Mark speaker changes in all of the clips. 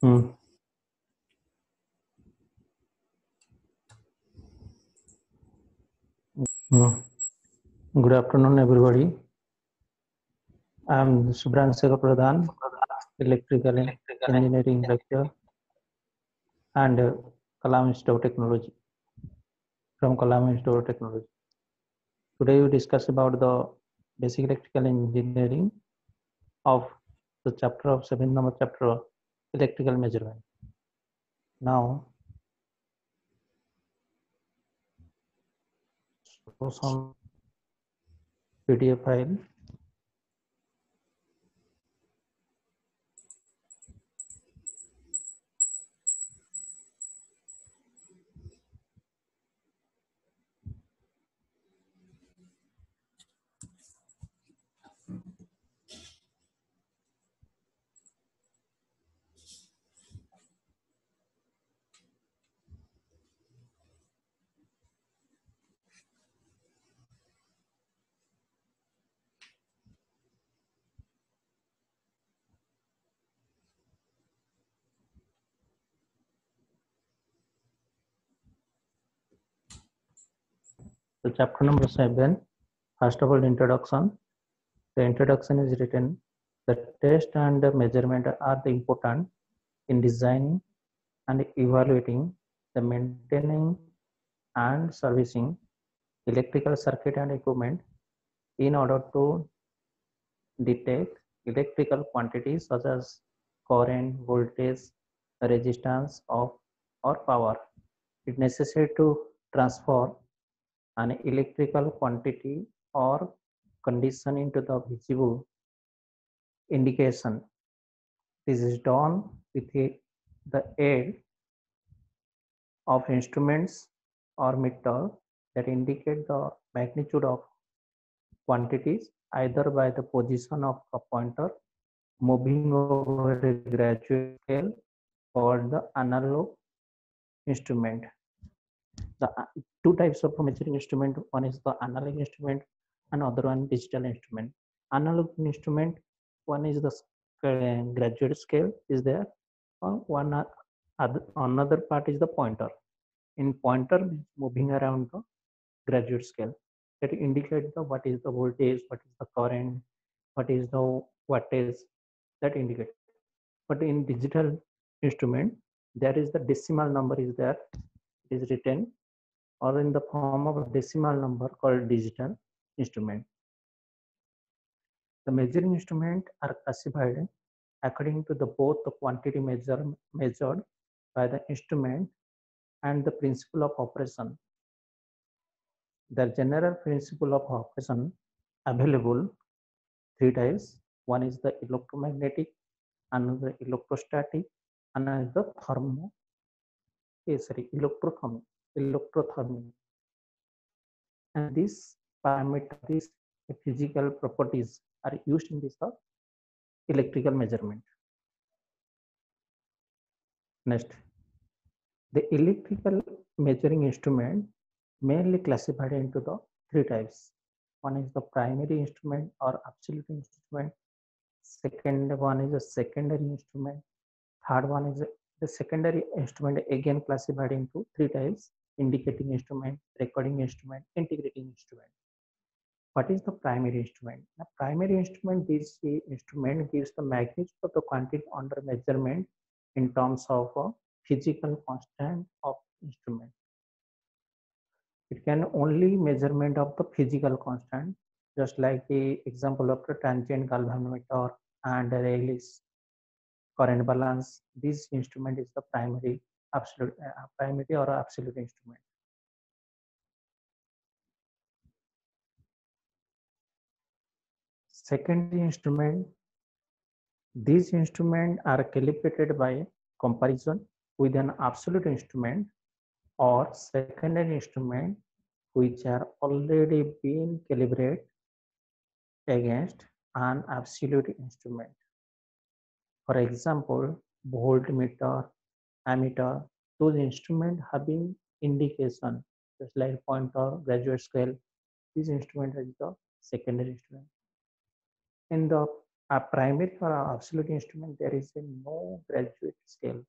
Speaker 1: Mm, mm. Good afternoon, everybody. I'm Subhranshu Pradhan, Electrical Engineering Lecturer and Kalam Institute of Technology from Kalam Institute of Technology. Today we discuss about the basic electrical engineering of the chapter of 7th number chapter electrical measurement. Now, show some PDF file. So chapter number 7, first of all, introduction. The introduction is written, the test and the measurement are the important in designing and evaluating the maintaining and servicing electrical circuit and equipment in order to detect electrical quantities such as current, voltage, resistance of or power. It is necessary to transfer an electrical quantity or condition into the visible indication. This is done with the aid of instruments or meter that indicate the magnitude of quantities either by the position of a pointer moving over a graduate scale or the analog instrument. The two types of measuring instrument, one is the analog instrument and other one digital instrument. Analog instrument, one is the graduate scale is there, one another part is the pointer. In pointer moving around the graduate scale that indicate the what is the voltage, what is the current, what is the wattage, that indicate. But in digital instrument there is the decimal number is there, it is written or in the form of a decimal number called digital instrument. The measuring instrument are classified according to the both the quantity measured by the instrument and the principle of operation. The general principle of operation available three types. One is the electromagnetic, another electrostatic, another electrothermic. And these parameters, these physical properties are used in this electrical measurement. Next, the electrical measuring instrument mainly classified into the three types. One is the primary instrument or absolute instrument. Second one is a secondary instrument. Third one is the secondary instrument, again classified into three types: indicating instrument, recording instrument, integrating instrument. What is the primary instrument? The primary instrument, this instrument gives the magnitude of the quantity under measurement in terms of a physical constant of instrument. It can only measurement of the physical constant, just like the example of the transient galvanometer and Rayleigh's current balance. This instrument is the primary primary or absolute instrument. Secondary instrument, these instruments are calibrated by comparison with an absolute instrument or secondary instrument which are already been calibrated against an absolute instrument. For example, voltmeter, ammeter, those instruments having indication, just like pointer, graduate scale. This instrument is the secondary instrument. In the A primary or absolute instrument, there is a no graduate scale,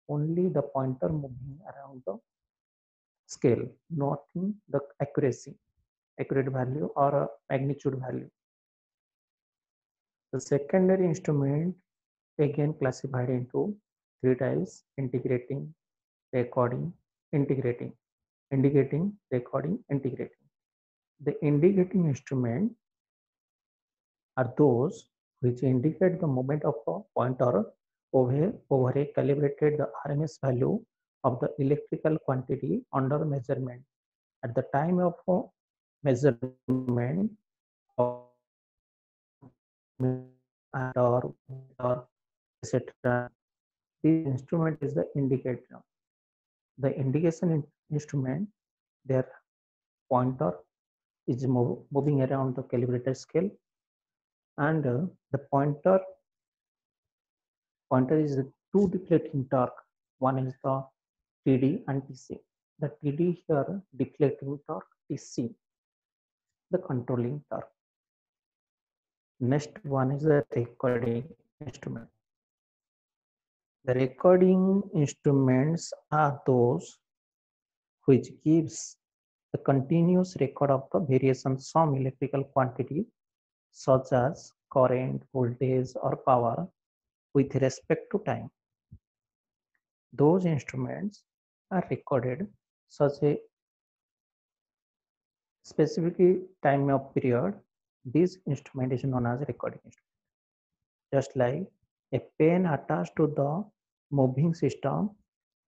Speaker 1: only the pointer moving around the scale, noting the accurate value or a magnitude value. The secondary instrument again classified into three types: integrating, recording, integrating, indicating, recording, integrating. The indicating instrument are those which indicate the movement of a pointer over a calibrated the RMS value of the electrical quantity under measurement at the time of measurement of and or etc. This instrument is the indicator. The indication instrument, their pointer is moving around the calibrated scale, and the pointer is the two deflecting torque. One is the TD and TC. The TD here deflecting torque, TC the controlling torque. Next one is the recording instrument. The recording instruments are those which gives the continuous record of the variations from electrical quantity such as current, voltage or power with respect to time. Those instruments are recorded such a specific time of period. This instrument is known as recording instrument. Just like a pen attached to the moving system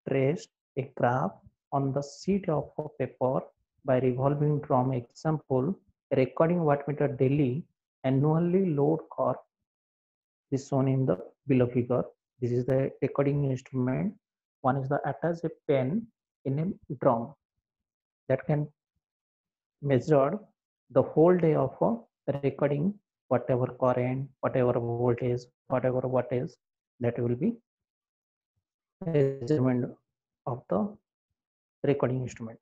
Speaker 1: traced a graph on the sheet of paper by revolving drum. Example, a recording wattmeter daily annually load curve is shown in the below figure. This is the recording instrument. One is the attach a pen in a drum that can measure the whole day of recording, whatever current, whatever voltage, whatever wattage, that will be measurement of the recording instrument.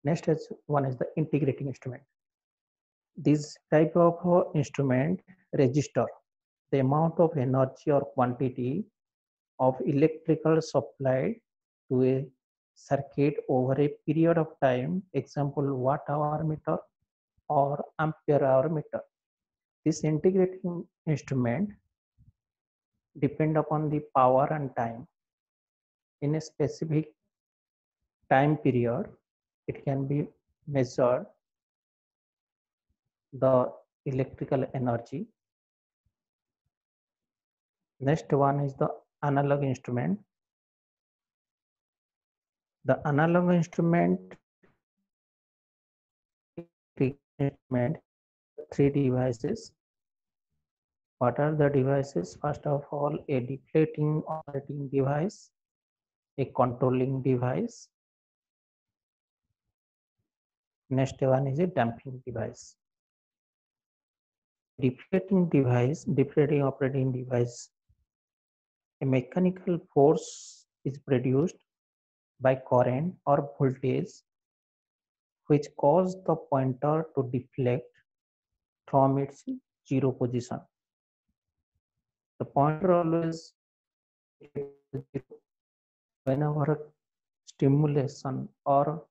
Speaker 1: Next is one is the integrating instrument. This type of instrument register the amount of energy or quantity of electrical supply to a circuit over a period of time. Example, watt hour meter or ampere hour meter. This integrating instrument depend upon the power and time. In a specific time period, it can be measured the electrical energy. Next one is the analog instrument. The analog instrument three devices. What are the devices? First of all, a deflating operating device, a controlling device. Next one is a damping device. Deflating operating device. A mechanical force is produced by current or voltage which cause the pointer to deflect from its zero position. The pointer always whenever stimulation or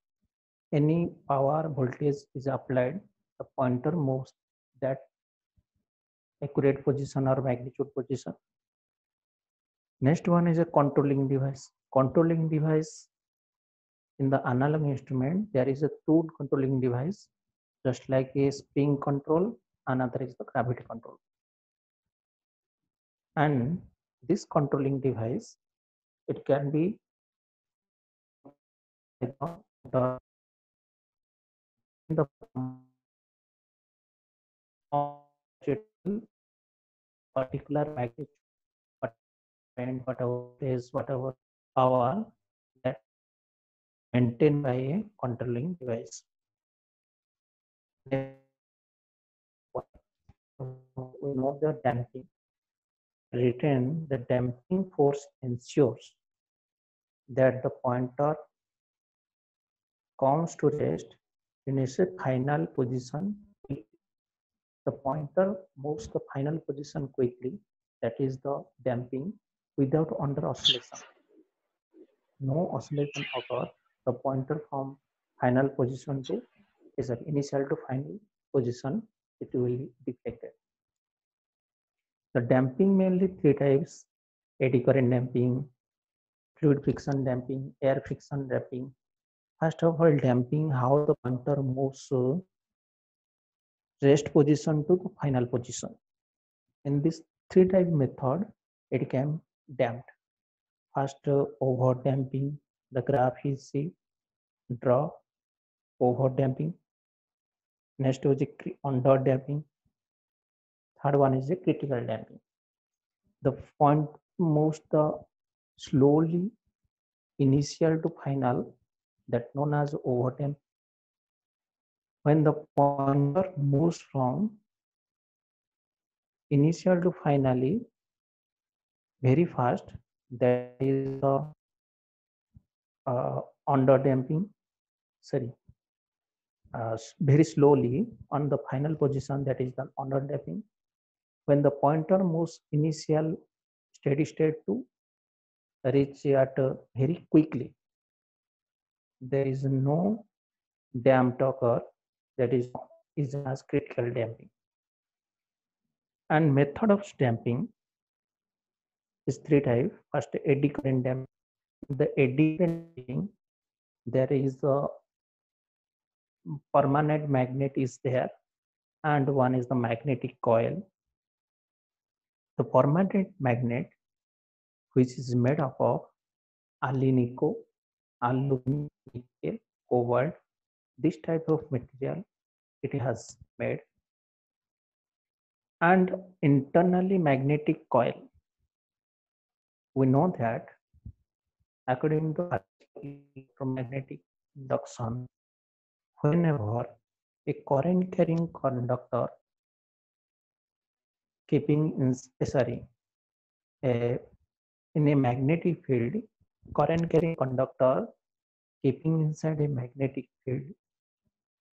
Speaker 1: any power voltage is applied, the pointer moves that accurate position or magnitude position. Next one is a controlling device. Controlling device in the analog instrument, there is a two controlling device, just like a spring control, another is the gravity control. And this controlling device, it can be the particular magnitude, whatever is whatever power that maintained by a controlling device. We know the damping. Written, the damping force ensures that the pointer comes to rest in its final position. The pointer moves the final position quickly, that is the damping, without under oscillation. No oscillation occurs. The pointer from final position to initial to final position, it will be deflected. The damping mainly three types: eddy current damping, fluid friction damping, air friction damping. First of all, damping, how the pointer moves rest position to the final position. In this three type method, it can damped. First, over damping. The graph is see, draw over damping. Next is under damping. Third one is a critical damping. The point moves the slowly initial to final, that known as over damp. When the pointer moves from initial to finally very fast, that is the under damping. Sorry, very slowly on the final position, that is the under damping. When the pointer moves initial steady state to reach at very quickly, there is no damp occur, that is as critical damping. And method of damping is three types. First, eddy current damping. The eddy current damping, there is a permanent magnet is there, and one is the magnetic coil. The permanent magnet, which is made up of alinico, aluminum, nickel, cobalt, this type of material it has made. And internally magnetic coil, we know that according to electromagnetic induction, whenever a current carrying conductor keeping in in a magnetic field, current carrying conductor keeping inside a magnetic field,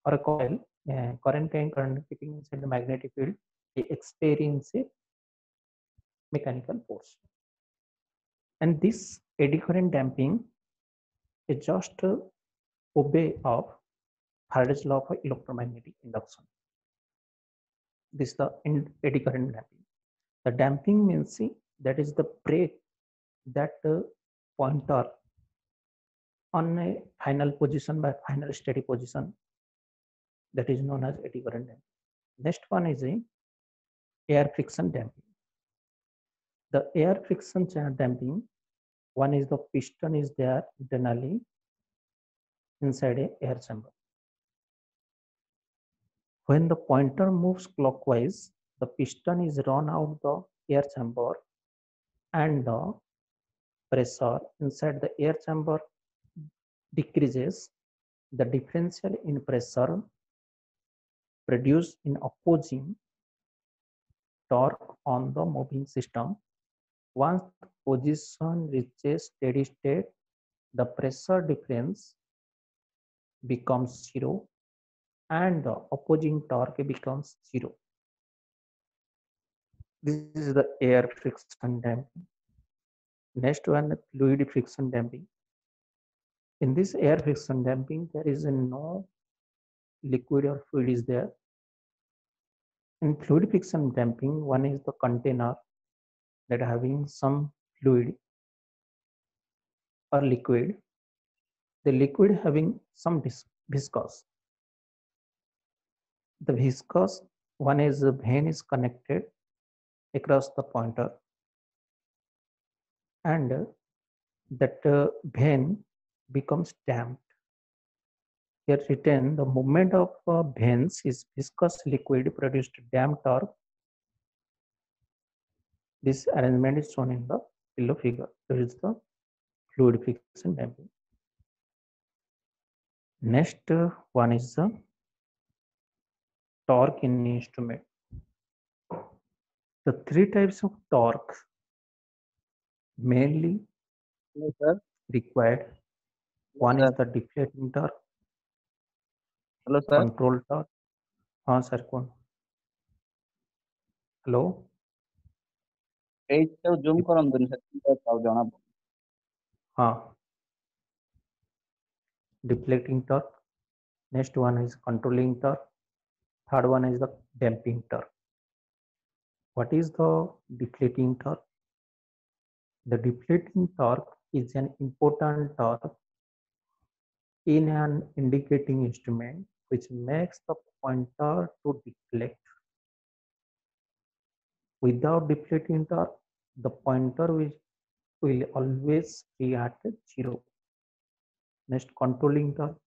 Speaker 1: or a coil, current carrying conductor keeping inside the magnetic field, they experience a mechanical force. And this eddy current damping is just obey of Faraday's law of electromagnetic induction. This is the eddy current damping. The damping means that is the break that pointer on a final position by final steady position, that is known as eddy current damping. Next one is air friction damping. The air friction damping, one is the piston is there internally inside a air chamber. When the pointer moves clockwise, the piston is run out the air chamber, and the pressure inside the air chamber decreases. The differential in pressure produced in opposing torque on the moving system. Once the position reaches steady state, the pressure difference becomes zero and the opposing torque becomes zero. This is the air friction damping. Next one, fluid friction damping. In this air friction damping, there is no liquid or fluid is there. In fluid friction damping, one is the container that having some fluid or liquid. The liquid having some viscous. The viscous, one is the vane is connected across the pointer, and that vane becomes damped. Here written, the movement of vanes is viscous liquid produced damped torque. This arrangement is shown in the below figure. There is the fluid friction damping. Next one is the torque in instrument. The three types of torque mainly required. One is the deflating torque.
Speaker 2: Hello, sir.
Speaker 1: Control torque. हाँ sir कौन hello.
Speaker 2: ଏଇଟାକୁ zoom କରନ୍ତୁନି ସେତିକି ଆଉ ଜଣା ପଡୁନି।
Speaker 1: हाँ, deflecting torque. Next one is controlling torque. Third one is the damping torque. What is the deflating torque? The deflating torque is an important torque in an indicating instrument which makes the pointer to deflect. Without deflating torque, the pointer will always be at 0. Next, controlling torque.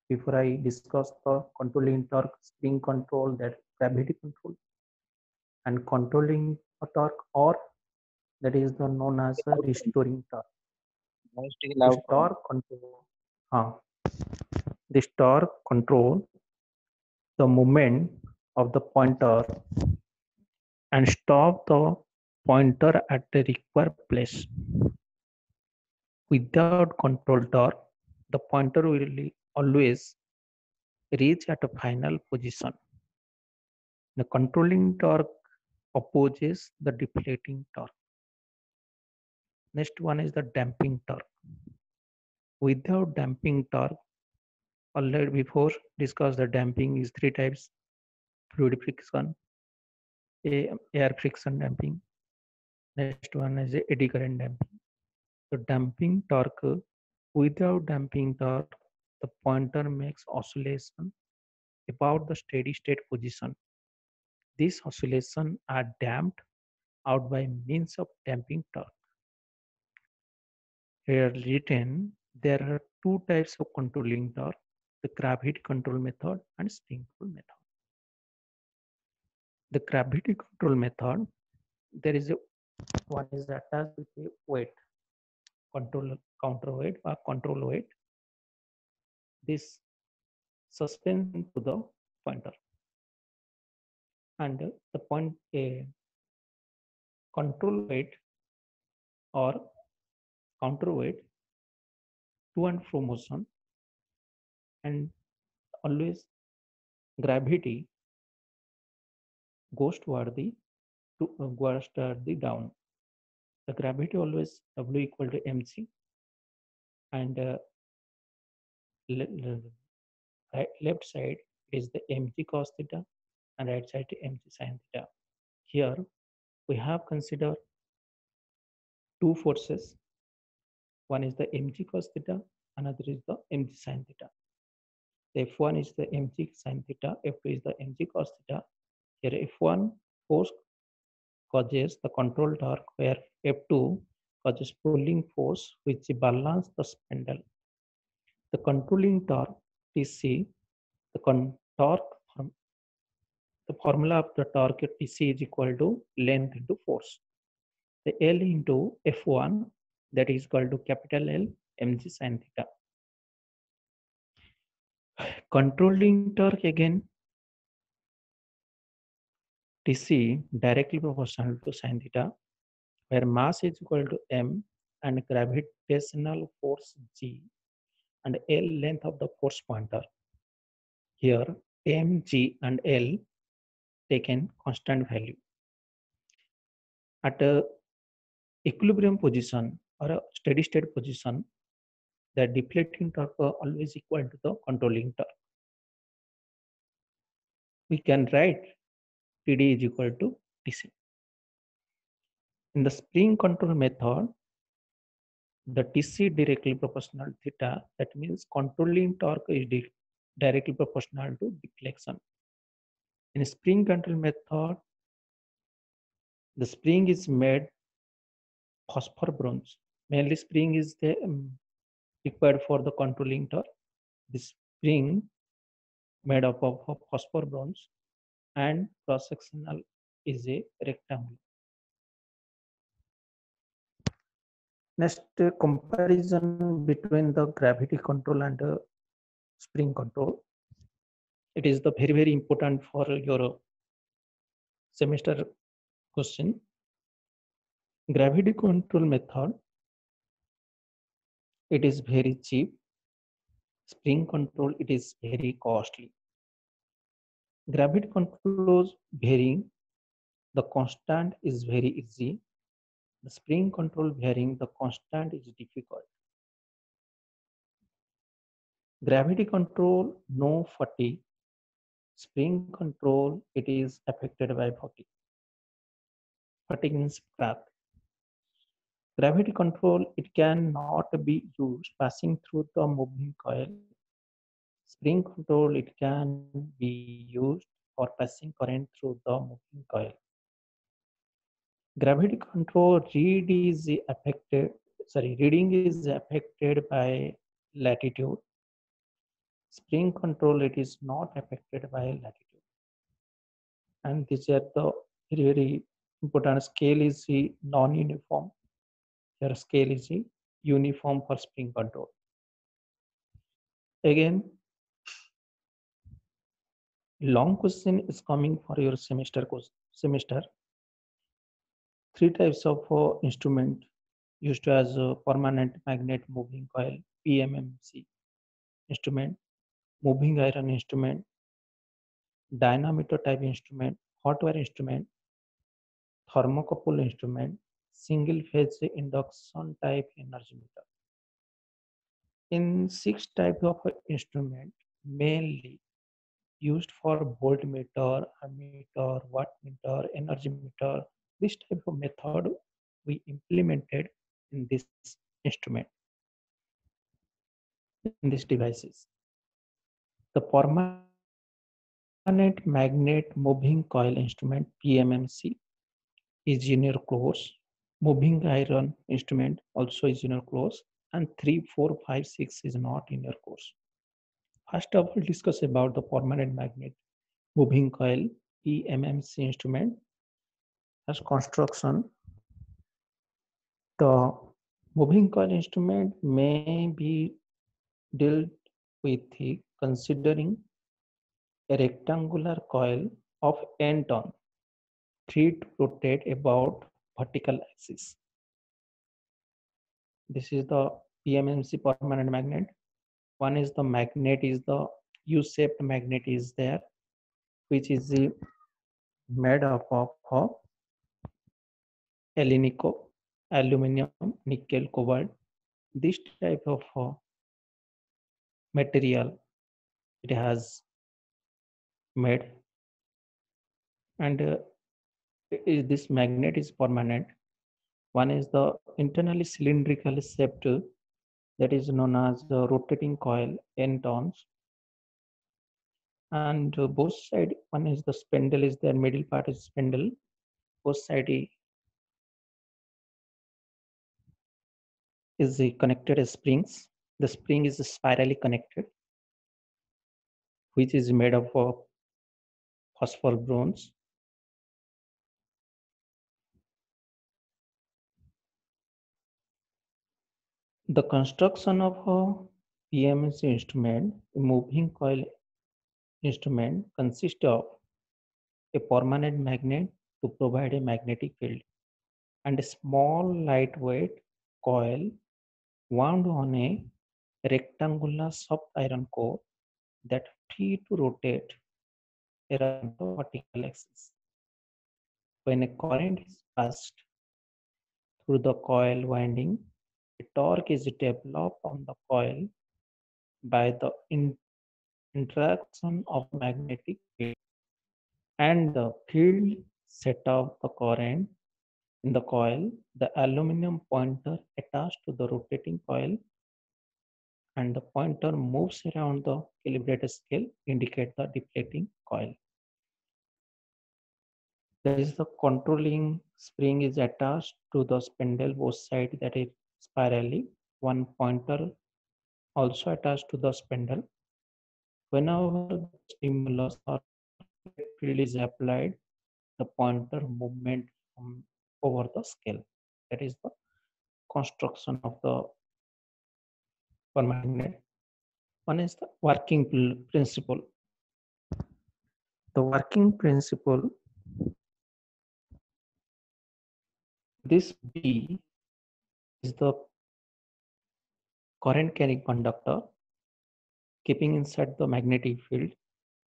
Speaker 1: Before I discuss the controlling torque, spring control, that gravity control, and controlling a torque, or that is the known as a restoring torque.
Speaker 2: Voice ଟିକେ
Speaker 1: This
Speaker 2: loud କରନ୍ତୁ।
Speaker 1: torque control, this torque control the movement of the pointer and stop the pointer at the required place. Without control torque, the pointer will always reach at a final position. The controlling torque opposes the deflating torque. Next one is the damping torque. Without damping torque, already before discussed, the damping is 3 types: fluid friction, air friction damping. Next one is eddy current damping. The damping torque, without damping torque, the pointer makes oscillation about the steady state position. These oscillations are damped out by means of damping torque. Here written, there are 2 types of controlling torque: the gravity control method and spring control method. The gravity control method, there is one is attached with a weight, counterweight or control weight. This suspension to the pointer, and the point a control weight or counterweight to and fro motion, and always gravity goes toward the down. The gravity always W equal to mc, and left side is the mg cos theta and right side mg sin theta. Here we have considered 2 forces. One is the mg cos theta, another is the mg sin theta. F1 is the mg sin theta, F2 is the mg cos theta. Here F1 force causes the control torque, where F2 causes pulling force which balance the spindle. The controlling torque Tc, the formula of the torque Tc is equal to length into force. The L into F1, that is equal to capital L mg sin theta. Controlling torque again, Tc directly proportional to sin theta, where mass is equal to m and gravitational force g, and L length of the force pointer. Here m, g and L taken constant value. At a equilibrium position or a steady state position, the deflecting torque always equal to the controlling torque. We can write Td is equal to Tc. In the spring control method, the Tc directly proportional theta, that means controlling torque is directly proportional to deflection. In spring control method, the spring is made phosphor bronze. Mainly spring is the required for the controlling torque. The spring made up of phosphor bronze, and cross sectional is a rectangle. Next, comparison between the gravity control and spring control. It is the very important for your semester question. Gravity control method, it is very cheap. Spring control, it is very costly. Gravity control is varying The constant is very easy. The spring control bearing the constant is difficult. Gravity control, no fatigue. Spring control, it is affected by fatigue. Fatigue means crack. Gravity control, it cannot be used passing through the moving coil. Spring control, it can be used for passing current through the moving coil. Gravity control reading is affected by latitude. Spring control, it is not affected by latitude. And these are the very important. Scale is the non-uniform. Your scale is the uniform for spring control. Again, long question is coming for your semester. Three types of instrument used as a permanent magnet moving coil, PMMC instrument, moving iron instrument, dynamometer type instrument, hot wire instrument, thermocouple instrument, single phase induction type energy meter. In six types of instrument, mainly used for voltmeter, ammeter, wattmeter, energy meter, this type of method we implemented in this instrument, in these devices. The permanent magnet moving coil instrument, PMMC, is in your course. Moving iron instrument also is in your course, and 3, 4, 5, 6 is not in your course. First of all, discuss about the permanent magnet moving coil, PMMC instrument. As construction, the moving coil instrument may be dealt with considering a rectangular coil of n ton, 3 to rotate about vertical axis. This is the PMMC permanent magnet. One is the magnet is the U-shaped magnet is there, which is made up of alinico, aluminum, nickel, cobalt. This type of material it has made, and this magnet is permanent. One is the internally cylindrical shaped that is known as the rotating coil n tons, and both side, one is the spindle is there, middle part is spindle, both side is connected as springs. The spring is spirally connected, which is made of phosphor bronze. The construction of a PMC instrument, a moving coil instrument, consists of a permanent magnet to provide a magnetic field and a small lightweight coil wound on a rectangular soft iron core that free to rotate around the vertical axis. When a current is passed through the coil winding, a torque is developed on the coil by the interaction of magnetic field and the field set of the current in the coil. The aluminum pointer attached to the rotating coil and the pointer moves around the calibrated scale indicate the deflecting coil. There is the controlling spring is attached to the spindle both sides, that is spirally. One pointer also attached to the spindle. Whenever the stimulus or field is applied, the pointer movement over the scale. That is the construction of the permanent magnet. One is the working principle. The working principle, this B is the current carrying conductor keeping inside the magnetic field.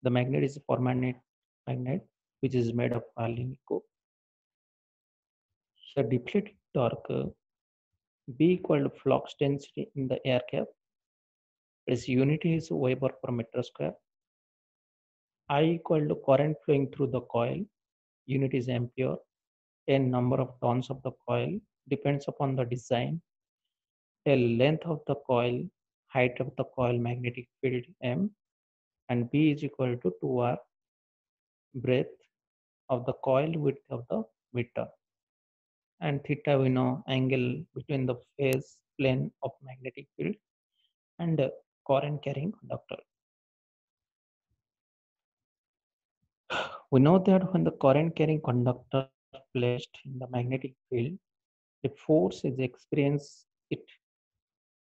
Speaker 1: The magnet is a permanent magnet which is made of alinico. Here deflating torque B equal to flux density in the air cap. Its unit is Weber per meter square. I equal to current flowing through the coil. Unit is ampere. N number of turns of the coil depends upon the design. L length of the coil, height of the coil magnetic field M, and B is equal to 2R breadth of the coil width of the meter. And theta we know angle between the phase plane of magnetic field and current carrying conductor. We know that when the current carrying conductor placed in the magnetic field, the force is experienced it.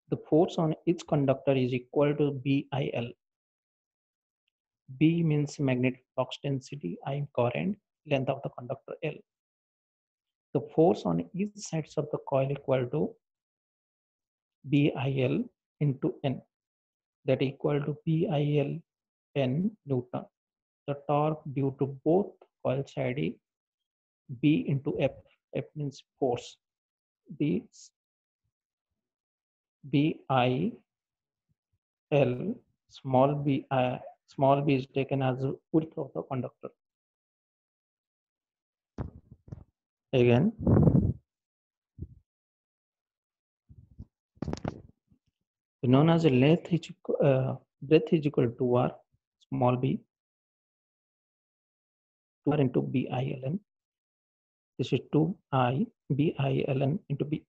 Speaker 1: The force on each conductor is equal to BIL. B means magnetic flux density, I current, length of the conductor L. The force on each sides of the coil equal to BIL into N, that equal to BIL N Newton. The torque due to both coil side B into F. F means force. This BIL small b is taken as width of the conductor. Again, known as a breadth is equal to R small b 2R into BILN. This is 2I BILN into B.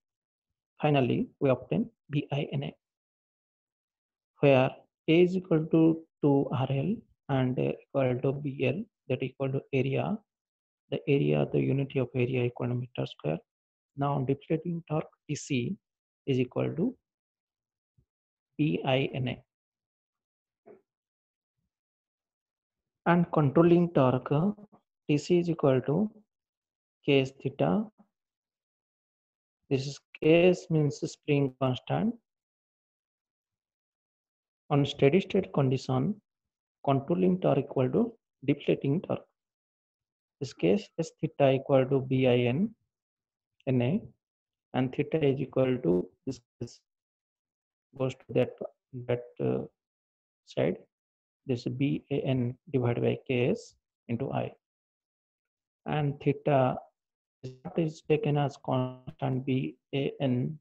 Speaker 1: Finally, we obtain BINA, where A is equal to 2RL and equal to BL, that equal to area. The area, the unity of area equal to meter square. Now deflating torque TC is equal to BINA. And controlling torque TC is equal to Ks theta. This is Ks means spring constant. On steady state condition, controlling torque equal to deflating torque. This case S theta equal to BIN NA, and theta is equal to this goes to that side. This BAN divided by Ks into I, and theta is taken as constant BAN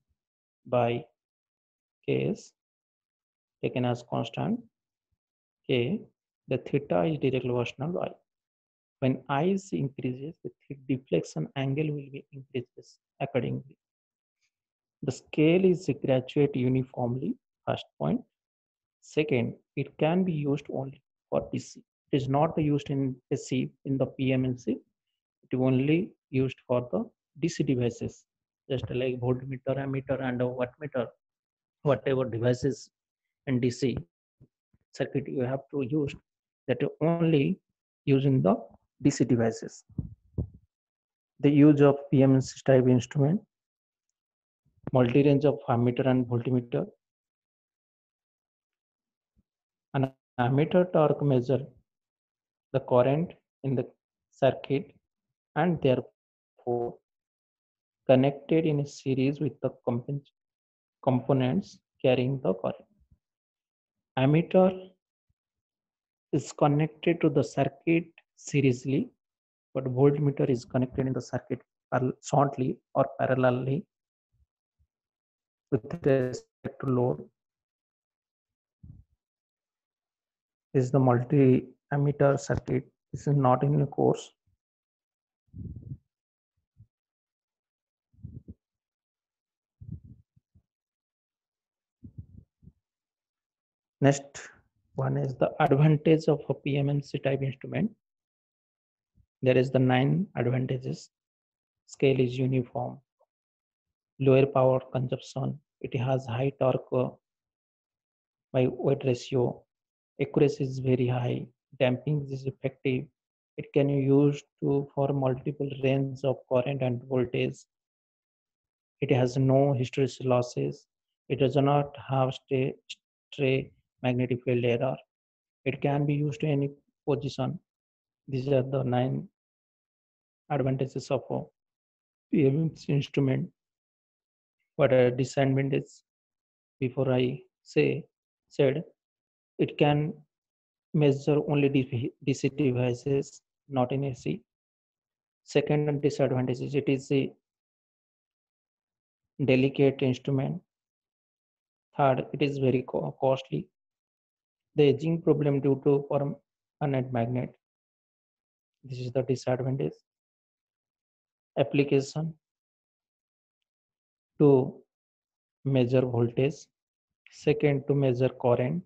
Speaker 1: by Ks taken as constant K. The theta is directly proportional to I. When I increases, the deflection angle will be increases accordingly. The scale is graduate uniformly, first point. Second, it can be used only for DC. It is not used in AC in the PMNC. It is only used for the DC devices, just like voltmeter, ammeter, and wattmeter, whatever devices in DC circuit you have to use, that only using the DC devices. The use of PMNC type instrument, multi-range of ammeter and voltmeter. An ammeter torque measure the current in the circuit and therefore connected in a series with the components carrying the current. Ammeter is connected to the circuit seriously, but voltmeter is connected in the circuit shortly or parallelly with respect to load. This is the multi-ammeter circuit. This is not in the course. Next one is the advantage of a PMNC type instrument. There is the 9 advantages. Scale is uniform, lower power consumption, it has high torque by weight ratio, accuracy is very high, damping is effective, it can be used for multiple range of current and voltage, it has no hysteresis losses, it does not have stray magnetic field error, it can be used in any position. These are the 9 advantages of PMMC instrument. What are disadvantages? Before I said it can measure only DC devices, not in AC. Second disadvantage is it is a delicate instrument. Third, it is very costly. The aging problem due to permanent magnet. This is the disadvantage. Application to measure voltage. Second, to measure current.